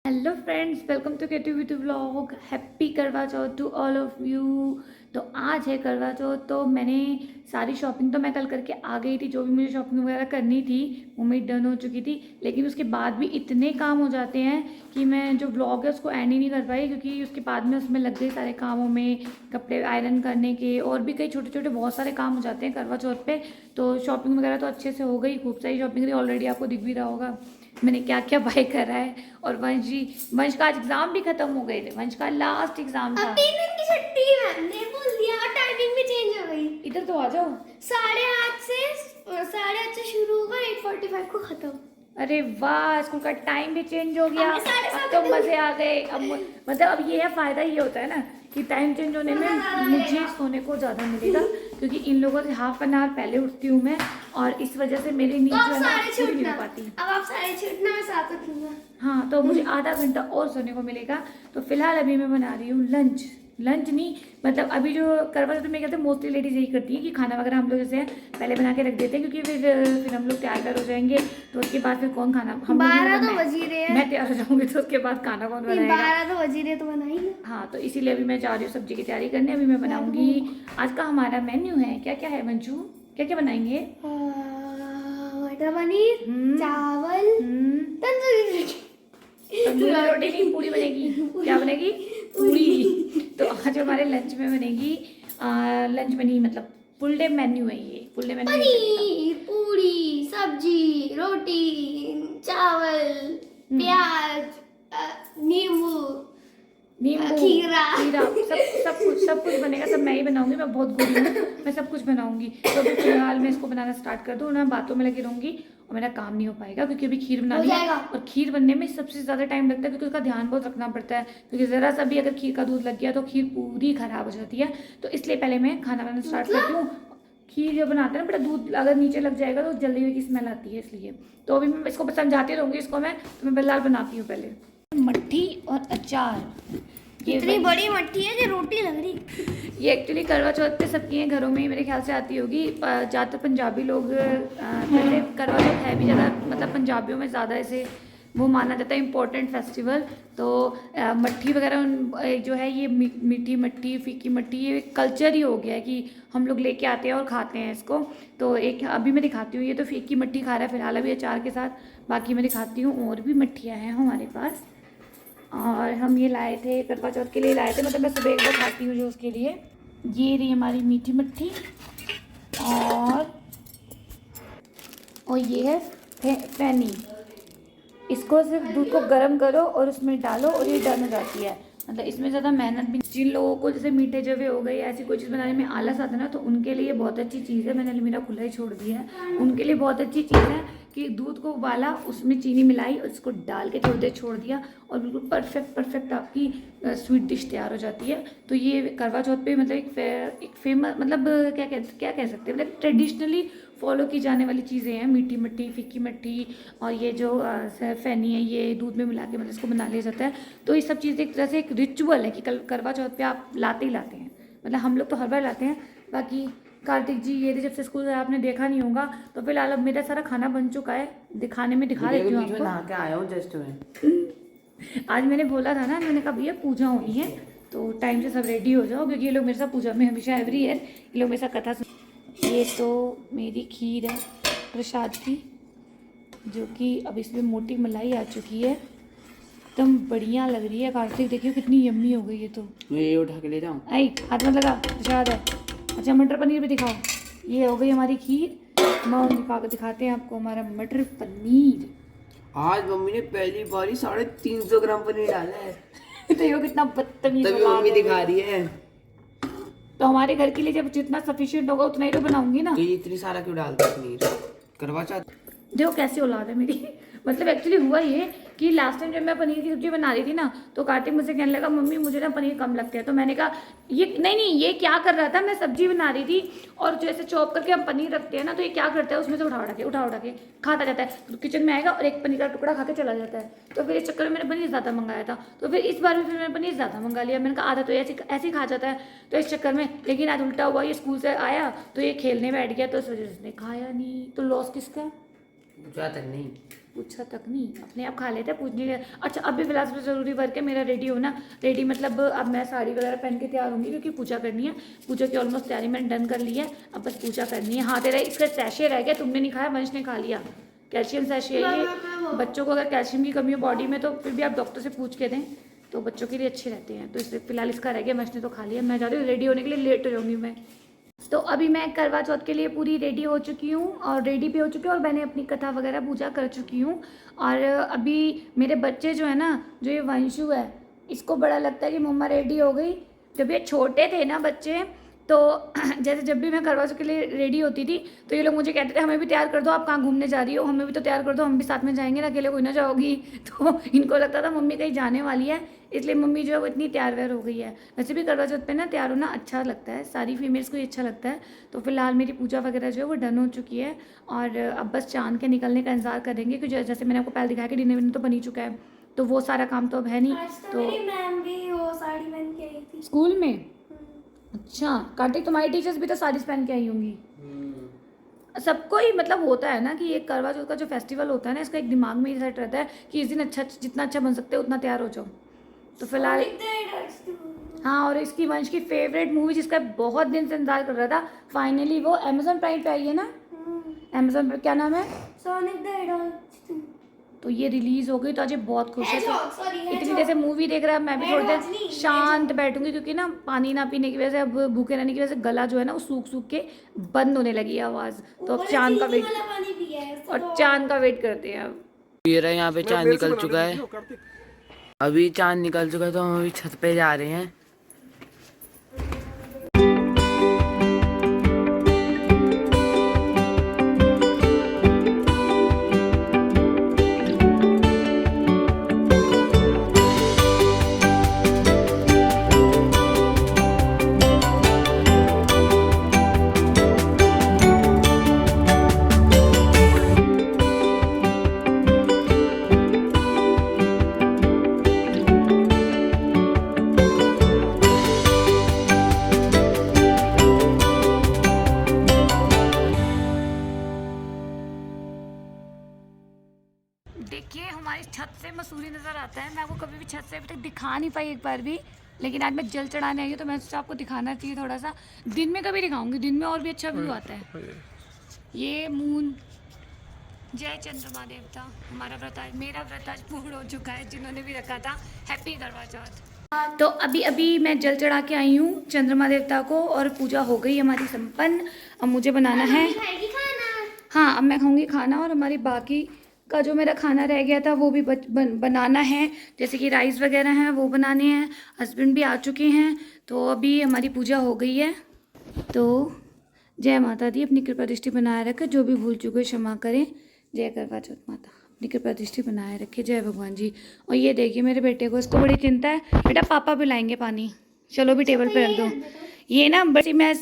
Hello friends, welcome to creative with vlog. Happy Karva Chauth to all of you. तो आज है करवा चौथ, तो मैंने सारी शॉपिंग तो मैं कल करके आ गई थी। जो भी मुझे शॉपिंग वगैरह करनी थी वो मेरी डन हो चुकी थी, लेकिन उसके बाद भी इतने काम हो जाते हैं कि मैं जो व्लॉग है उसको एंड ही नहीं कर पाई, क्योंकि उसके बाद में उसमें लग गई सारे कामों में, कपड़े आयरन करने के और भी कई छोटे छोटे बहुत सारे काम हो जाते हैं करवा चौथ पे। तो शॉपिंग वगैरह तो अच्छे से हो गई, खूब सारी शॉपिंग करी, ऑलरेडी आपको दिख भी रहा होगा मैंने क्या क्या बाय करा है। और वंश का आज एग्जाम भी खत्म हो गए थे। वंश का लास्ट एग्जाम था। अब 3 दिन की छुट्टी मैम ने बोल दिया और टाइमिंग भी चेंज हो गई। इधर तो आ जाओ। 8:30 से शुरू होगा, 8:45 को खत्म। अरे वाह, स्कूल का टाइम भी चेंज हो गया। हमें साढ़े अब सात तो बजे मजे आ गए। अब मतलब अब ये है, फायदा ये होता है ना कि टाइम चेंज होने में मुझे सोने को ज़्यादा मिलेगा, क्योंकि इन लोगों से हाफ एन आवर पहले उठती हूँ मैं, और इस वजह से मेरी नींद तो आप जो है ना साढ़े पूरी नहीं छूटना, हो पाती। अब आप साढ़े छूटना, मैं 7 उठूंगा। हाँ, तो मुझे आधा घंटा और सोने को मिलेगा। तो फिलहाल अभी मैं बना रही हूँ लंच। लंच नहीं, मतलब अभी जो करवा चौथ में कहते हैं मोस्टली लेडीज यही करती है कि खाना वगैरह हम लोग जैसे हैं पहले बना के रख देते हैं, क्योंकि फिर हम लोग तैयार हो जाएंगे। तो उसके बाद फिर कौन खाना, हम लोग 12 मतलब तो बज ही रहे हैं। मैं तैयार हो जाऊंगी तो उसके बाद खाना कौन बनाएगा। 12 तो बज ही रहे, तो बनाइए। हाँ, तो इसीलिए अभी मैं जा रही हूँ सब्जी की तैयारी करने। अभी मैं बनाऊंगी, आज का हमारा मेन्यू है क्या क्या है मंजू, क्या क्या बनाएंगे। मटर पनीर, चावल, तंदूरी तंदूरी रोटी नहीं, पूरी बनेगी। क्या बनेगी? पूरी। तो आज हमारे लंच में बनेगी, लंच में नहीं मतलब फुल डे मेन्यू है ये, फुल डे मेन्यू पनीर, पूरी, सब्जी, रोटी, चावल, प्याज, नींबू, नींबू, खीरा। खीरा, सब कुछ बनेगा। सब मैं ही बनाऊंगी, मैं बहुत गुड़ी हूँ, मैं सब कुछ बनाऊंगी। तो अभी फिलहाल मैं इसको बनाना स्टार्ट कर दूँ ना, बातों में लगी रहूंगी और मेरा काम नहीं हो पाएगा, क्योंकि अभी खीर बनानी है। और खीर बनने में सबसे ज़्यादा टाइम लगता है, क्योंकि उसका ध्यान बहुत रखना पड़ता है, क्योंकि ज़रा सा भी अगर खीर का दूध लग गया तो खीर पूरी खराब हो जाती है। तो इसलिए पहले मैं खाना बनाना स्टार्ट करती हूँ। खीर जो बनाते हैं ना बेटा, दूध अगर नीचे लग जाएगा तो जल्दी हुई की स्मेल आती है, इसलिए। तो अभी मैं इसको समझाती रहूँगी इसको मैं, तो मैं फिलहाल बनाती हूँ पहले मट्ठी और अचार। इतनी बड़ी मट्ठी है कि रोटी लग रही। ये एक्चुअली करवा चौथ पे सबके घरों में मेरे ख्याल से आती होगी। ज़्यादातर पंजाबी लोग वैसे करवा चौथ है भी ज़्यादा, मतलब पंजाबियों में ज़्यादा ऐसे वो माना जाता है इम्पोर्टेंट फेस्टिवल। तो मट्ठी वगैरह जो है ये मीठी मट्ठी, फीकी मट्ठी, ये कल्चर ही हो गया है कि हम लोग लेके आते हैं और खाते हैं इसको। तो एक अभी मैं दिखाती हूँ, ये तो फीकी मट्ठी खा रहा है फिलहाल अभी अचार के साथ। बाकी मैं दिखाती हूँ और भी मट्ठियाँ हैं हमारे पास। और हम ये लाए थे करवा चौथ के लिए लाए थे, मतलब मैं सुबह एक बार खाती हूँ जो उसके लिए। ये रही हमारी मीठी मट्ठी, और ये है फैनी। इसको सिर्फ दूध को गर्म करो और उसमें डालो और ये डन हो जाती है। मतलब इसमें ज़्यादा मेहनत भी। जिन लोगों को जैसे मीठे जवे हो गए, ऐसी कोई चीज़ बनाने में आलस आता है ना, तो उनके लिए बहुत अच्छी चीज़ है। मैंने अलमीरा खुला ही छोड़ दिया है, उनके लिए बहुत अच्छी चीज़ है कि दूध को उबाला, उसमें चीनी मिलाई और इसको डाल के थोड़ी देर छोड़ दिया और बिल्कुल परफेक्ट आपकी स्वीट डिश तैयार हो जाती है। तो ये करवा चौथ पे मतलब एक फेमस, मतलब क्या कह सकते हैं, मतलब ट्रेडिशनली फॉलो की जाने वाली चीज़ें हैं। मीठी मट्ठी, फीकी मट्ठी और ये जो फैनी है, ये दूध में मिला के मतलब इसको बना लिया जाता है। तो ये सब चीज़ें एक तरह से एक रिचुअल है कि कल करवा चौथ पे आप लाते ही लाते हैं, मतलब हम लोग तो हर बार लाते हैं। बाकी कार्तिक जी ये जब से स्कूल से आपने देखा नहीं होगा, तो फिलहाल अब मेरा सारा खाना बन चुका है, दिखा देती हूँ आपको। नहा के आया हूँ जस्ट में। आज मैंने बोला था ना, मैंने कहा भैया पूजा होनी है तो टाइम से सब रेडी हो जाओ, क्योंकि ये लोग मेरे साथ पूजा में हमेशा एवरी ईयर ये लोग मेरे साथ कथा सुन। ये तो मेरी खीर है प्रसाद की, जो कि अब इसमें मोटी मलाई आ चुकी है, एकदम बढ़िया लग रही है। कार्तिक देखियो कितनी यम्मी हो गई है। तो मैं ये उठा के ले जाऊँ? आई हाथ मत लगा, प्रसाद है। अच्छा, मटर पनीर भी दिखाओ। ये हो गई हमारी खीर। माँ दिखाते हैं आपको हमारा मटर पनीर। आज मम्मी ने पहली बार ही 350 ग्राम पनीर डाला है। तो ये कितना बदतमीज तभी मम्मी दिखा रही है। तो हमारे घर के लिए जब जितना सफिशिएंट होगा उतना ही तो बनाऊंगी ना। तो ये इतनी सारा क्यों डालता पनीर? करवा चौथ देखो कैसी औलाद है मेरी। मतलब एक्चुअली हुआ ये कि लास्ट टाइम जब मैं पनीर की सब्जी बना रही थी ना, तो कार्तिक मुझसे कहने लगा मम्मी मुझे ना पनीर कम लगता है। तो मैंने कहा ये नहीं, ये क्या कर रहा था, मैं सब्जी बना रही थी और जैसे चॉप करके हम पनीर रखते हैं ना, तो ये क्या करता है उसमें से उठा के खाता जाता है। तो किचन में आएगा और एक पनीर का टुकड़ा खा के चला जाता है। तो फिर इस चक्कर में मैंने पनीर ज़्यादा मंगाया था। तो फिर इस बार भी फिर मैंने पनीर ज़्यादा मंगा लिया। मैंने कहा आधा तो ऐसे ही खा जाता है, तो इस चक्कर में। लेकिन आज उल्टा हुआ, ये स्कूल से आया तो ये खेलने बैठ गया, तो इस वजह से उसने खाया नहीं। तो लॉस किसका? पूछा तक नहीं। पूछा तक नहीं, अपने आप खा लेते हैं, पूछने के। अच्छा अभी फिलहाल सबसे ज़रूरी वर्क है मेरा रेडी होना। रेडी मतलब अब मैं साड़ी वगैरह पहन के तैयार होंगी क्योंकि पूजा करनी है। पूजा की ऑलमोस्ट तैयारी मैंने डन कर ली है, अब बस पूजा करनी है। हाँ तेरा इसका सैशे रह गया, तुमने नहीं खाया, वंश ने खा लिया। कैल्शियम सैशे है ये, बच्चों को अगर कैल्शियम की कमी हो बॉडी में तो फिर भी आप डॉक्टर से पूछ के दें, तो बच्चों के लिए अच्छे रहते हैं। तो इसलिए फिलहाल इसका रह गया, वंश ने तो खा लिया। मैं जा रही हूँ रेडी होने के लिए, लेट हो जाऊँगी मैं। तो अभी मैं करवा चौथ के लिए पूरी रेडी हो चुकी हूँ और रेडी भी हो चुकी हूँ और मैंने अपनी कथा वगैरह पूजा कर चुकी हूँ। और अभी मेरे बच्चे जो है ना, जो ये वंशु है, इसको बड़ा लगता है कि मम्मा रेडी हो गई। जब ये छोटे थे ना बच्चे, तो जैसे जब भी मैं करवा चौथ के लिए रेडी होती थी तो ये लोग मुझे कहते थे हमें भी तैयार कर दो, आप कहाँ घूमने जा रही हो, हमें भी तो तैयार कर दो, हम भी साथ में जाएंगे ना, अकेले कोई ना जाओगी। तो इनको लगता था मम्मी कहीं जाने वाली है, इसलिए मम्मी जो है वो इतनी तैयार व्यार हो गई है। वैसे भी करवा चौथ पे ना तैयार होना अच्छा लगता है, सारी फीमेल्स को ही अच्छा लगता है। तो फिलहाल मेरी पूजा वगैरह जो है वो डन हो चुकी है और अब बस चांद के निकलने का इंतजार करेंगे, क्योंकि जैसे मैंने आपको पहले दिखाया कि डिनर विनर तो बन ही चुका है, तो वो सारा काम तो अब है नहीं। आज तो मेरी मैम भी वो साड़ी पहन के आई थी स्कूल में। अच्छा कार्तिक, तुम्हारी टीचर्स भी तो साड़ीज पहन के आई होंगी। सबको ही मतलब होता है ना कि ये करवा चौथ का जो फेस्टिवल होता है ना, इसका एक दिमाग में ही सेट रहता है कि इस दिन अच्छा, जितना अच्छा बन सकते हो उतना तैयार हो जाओ। तो फिलहाल हाँ, और इसकी वंश की फेवरेट मूवी जिसका बहुत दिन से इंतजार कर रहा था, फाइनली वो अमेजोन प्राइम पे आई है ना। अमेजोन पे क्या नाम है, सोनिक द हेडॉग। तो ये रिलीज हो गई तो आज ये बहुत खुश है। Hedgehog, तो sorry, इतनी Hedgehog। देर से मूवी देख रहा है, मैं भी थोड़ी Hedgehog देर नहीं, शांत बैठूंगी क्योंकि ना पानी ना पीने की वजह से, अब भूखे रहने की वजह से गला जो है ना वो सूख सूख के बंद होने लगी है आवाज़। तो अब चांद का वेट, पानी पिया है और चांद का वेट करते हैं अब। ये रहा, यहाँ पे चांद निकल चुका है, अभी चांद निकल चुका है, तो हम अभी छत पे जा रहे हैं। देखिए हमारी छत से मसूरी नज़र आता है। मैं आपको कभी भी छत से अभी तक दिखा नहीं पाई एक बार भी, लेकिन आज मैं जल चढ़ाने आई हूँ तो मैं सोचा आपको दिखाना चाहिए थोड़ा सा। दिन में कभी दिखाऊंगी, दिन में और भी अच्छा व्यू आता है। ये मून, जय चंद्रमा देवता। हमारा व्रत आज, मेरा व्रत आज पूर्ण हो चुका है, जिन्होंने भी रखा था हैप्पी करवा चौथ। तो अभी अभी मैं जल चढ़ा के आई हूँ चंद्रमा देवता को और पूजा हो गई हमारी संपन्न। अब मुझे बनाना है, हाँ अब मैं खाऊंगी खाना, और हमारी बाकी का जो मेरा खाना रह गया था वो भी बनाना है, जैसे कि राइस वगैरह हैं वो बनाने हैं। हस्बैंड भी आ चुके हैं, तो अभी हमारी पूजा हो गई है। तो जय माता दी, अपनी कृपा दृष्टि बनाए रखे, जो भी भूल चुके क्षमा करें। जय करवा चौथ माता, अपनी कृपा दृष्टि बनाए रखे, जय भगवान जी। और ये देखिए मेरे बेटे को, इसको बड़ी चिंता है, बेटा पापा पिलाएंगे पानी, चलो भी टेबल पे रख दो। ये ना बड़ी, मैं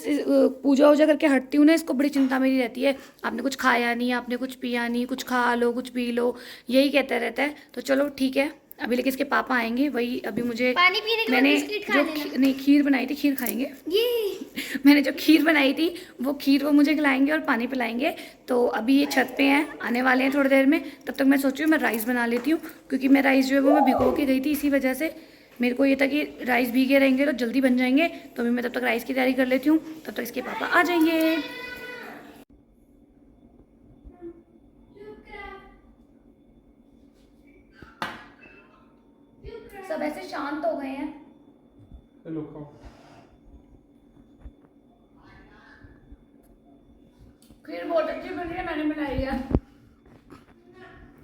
पूजा वूजा करके हटती हूँ ना, इसको बड़ी चिंता मेरी रहती है, आपने कुछ खाया नहीं, आपने कुछ पिया नहीं, कुछ खा लो कुछ पी लो, यही कहता रहता है। तो चलो ठीक है, अभी लेकिन इसके पापा आएंगे, वही अभी मुझे पानी पीने के बाद मैंने बिस्किट खा जो नहीं खीर बनाई थी, खीर खाएंगे ये मैंने जो खीर बनाई थी वो खीर वो मुझे खिलाएंगे और पानी पिलाएंगे। तो अभी ये छत पे हैं, आने वाले हैं थोड़ी देर में, तब तक मैं सोच रही हूँ मैं राइस बना लेती हूँ, क्योंकि मैं राइस जो है वो मैं भिगो के गई थी, इसी वजह से मेरे को ये था कि राइस भीगे रहेंगे तो जल्दी बन जाएंगे। तो अभी मैं तब तक राइस की तैयारी कर लेती हूँ, तब तक इसके पापा आ जाएंगे। सब ऐसे शांत हो गए हैं। खीर बहुत अच्छी बन रही है, मैंने बनाई है।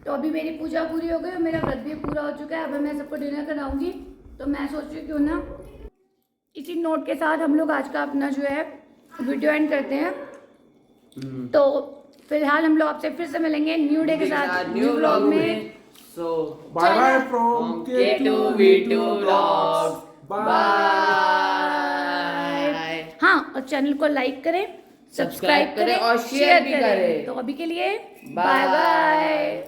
तो अभी मेरी पूजा पूरी हो गई और मेरा व्रत भी पूरा हो चुका है। अब मैं सबको डिनर कराऊंगी, तो मैं सोच रही हूँ क्यों ना इसी नोट के साथ हम लोग आज का अपना जो है वीडियो एंड करते हैं। तो फिलहाल हम लोग आपसे फिर से मिलेंगे न्यू डे के साथ, न्यू व्लॉग में। So bye bye from K2V2 Vlogs, bye. हाँ, और चैनल को लाइक करें, सब्सक्राइब करें और शेयर भी करें। तो अभी के लिए बाय बाय।